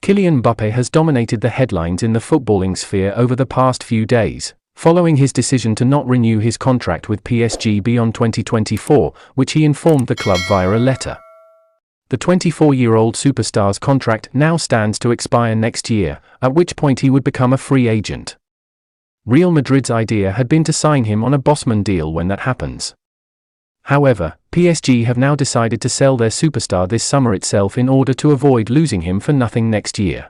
Kylian Mbappe has dominated the headlines in the footballing sphere over the past few days, following his decision to not renew his contract with PSG beyond 2024, which he informed the club via a letter. The 24-year-old superstar's contract now stands to expire next year, at which point he would become a free agent. Real Madrid's idea had been to sign him on a Bosman deal when that happens. However, PSG have now decided to sell their superstar this summer itself in order to avoid losing him for nothing next year.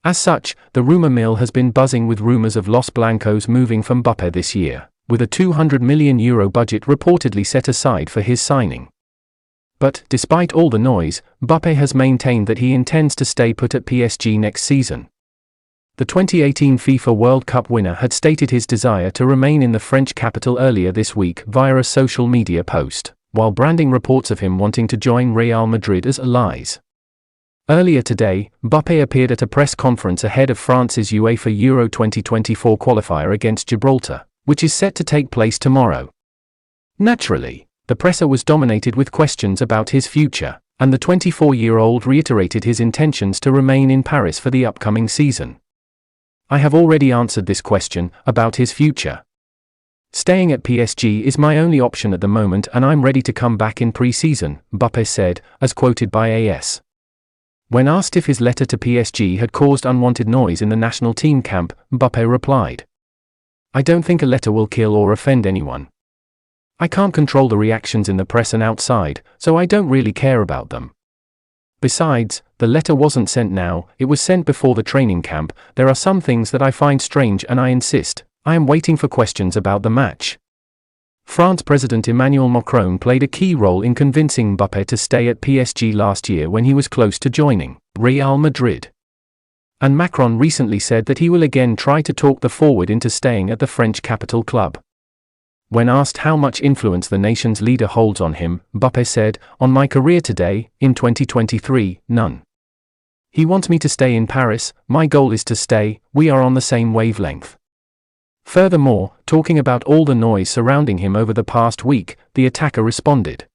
As such, the rumor mill has been buzzing with rumors of Los Blancos moving for Mbappe this year, with a €200 million budget reportedly set aside for his signing. But, despite all the noise, Mbappe has maintained that he intends to stay put at PSG next season. The 2018 FIFA World Cup winner had stated his desire to remain in the French capital earlier this week via a social media post, while branding reports of him wanting to join Real Madrid as lies. Earlier today, Mbappe appeared at a press conference ahead of France's UEFA Euro 2024 qualifier against Gibraltar, which is set to take place tomorrow. Naturally, the presser was dominated with questions about his future, and the 24-year-old reiterated his intentions to remain in Paris for the upcoming season. "I have already answered this question about his future. Staying at PSG is my only option at the moment and I'm ready to come back in pre-season," Mbappe said, as quoted by AS. When asked if his letter to PSG had caused unwanted noise in the national team camp, Mbappe replied, "I don't think a letter will kill or offend anyone. I can't control the reactions in the press and outside, so I don't really care about them. Besides, the letter wasn't sent now, it was sent before the training camp. There are some things that I find strange and I insist. I am waiting for questions about the match." France President Emmanuel Macron played a key role in convincing Mbappe to stay at PSG last year when he was close to joining Real Madrid. And Macron recently said that he will again try to talk the forward into staying at the French capital club. When asked how much influence the nation's leader holds on him, Mbappe said, "On my career today, in 2023, none. He wants me to stay in Paris, my goal is to stay, we are on the same wavelength." Furthermore, talking about all the noise surrounding him over the past week, the attacker responded,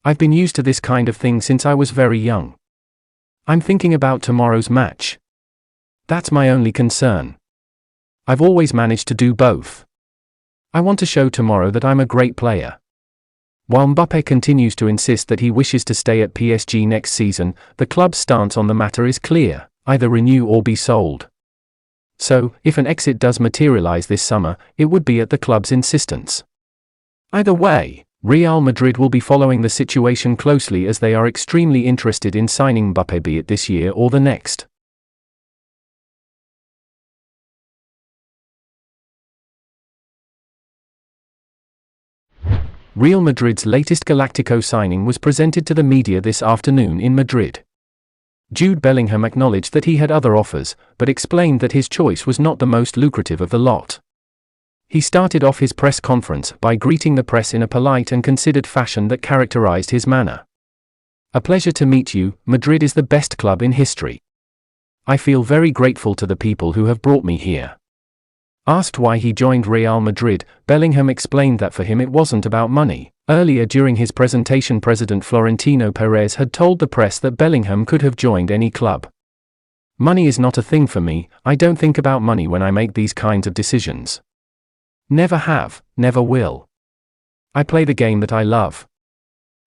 "I've been used to this kind of thing since I was very young. I'm thinking about tomorrow's match. That's my only concern. I've always managed to do both. I want to show tomorrow that I'm a great player." While Mbappe continues to insist that he wishes to stay at PSG next season, the club's stance on the matter is clear: either renew or be sold. So, if an exit does materialize this summer, it would be at the club's insistence. Either way, Real Madrid will be following the situation closely as they are extremely interested in signing Mbappe, be it this year or the next. Real Madrid's latest Galactico signing was presented to the media this afternoon in Madrid. Jude Bellingham acknowledged that he had other offers, but explained that his choice was not the most lucrative of the lot. He started off his press conference by greeting the press in a polite and considered fashion that characterized his manner. "A pleasure to meet you, Madrid is the best club in history. I feel very grateful to the people who have brought me here." Asked why he joined Real Madrid, Bellingham explained that for him it wasn't about money. Earlier during his presentation, President Florentino Perez had told the press that Bellingham could have joined any club. "Money is not a thing for me, I don't think about money when I make these kinds of decisions. Never have, never will. I play the game that I love.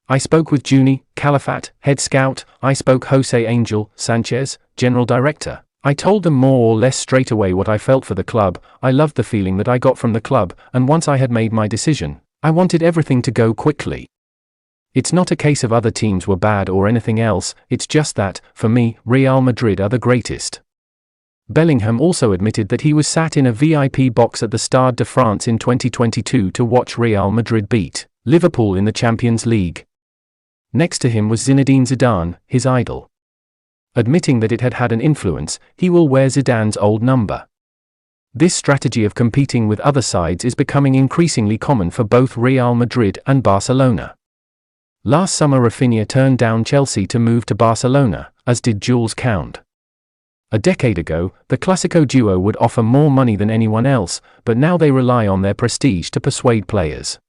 I spoke with Juni, Calafat, head scout, I spoke Jose Angel, Sanchez, general director. I told them more or less straight away what I felt for the club. I loved the feeling that I got from the club, and once I had made my decision, I wanted everything to go quickly. It's not a case of other teams were bad or anything else, it's just that, for me, Real Madrid are the greatest." Bellingham also admitted that he was sat in a VIP box at the Stade de France in 2022 to watch Real Madrid beat Liverpool in the Champions League. Next to him was Zinedine Zidane, his idol. Admitting that it had had an influence, he will wear Zidane's old number. This strategy of competing with other sides is becoming increasingly common for both Real Madrid and Barcelona. Last summer Rafinha turned down Chelsea to move to Barcelona, as did Jules Koundé. A decade ago, the Clásico duo would offer more money than anyone else, but now they rely on their prestige to persuade players.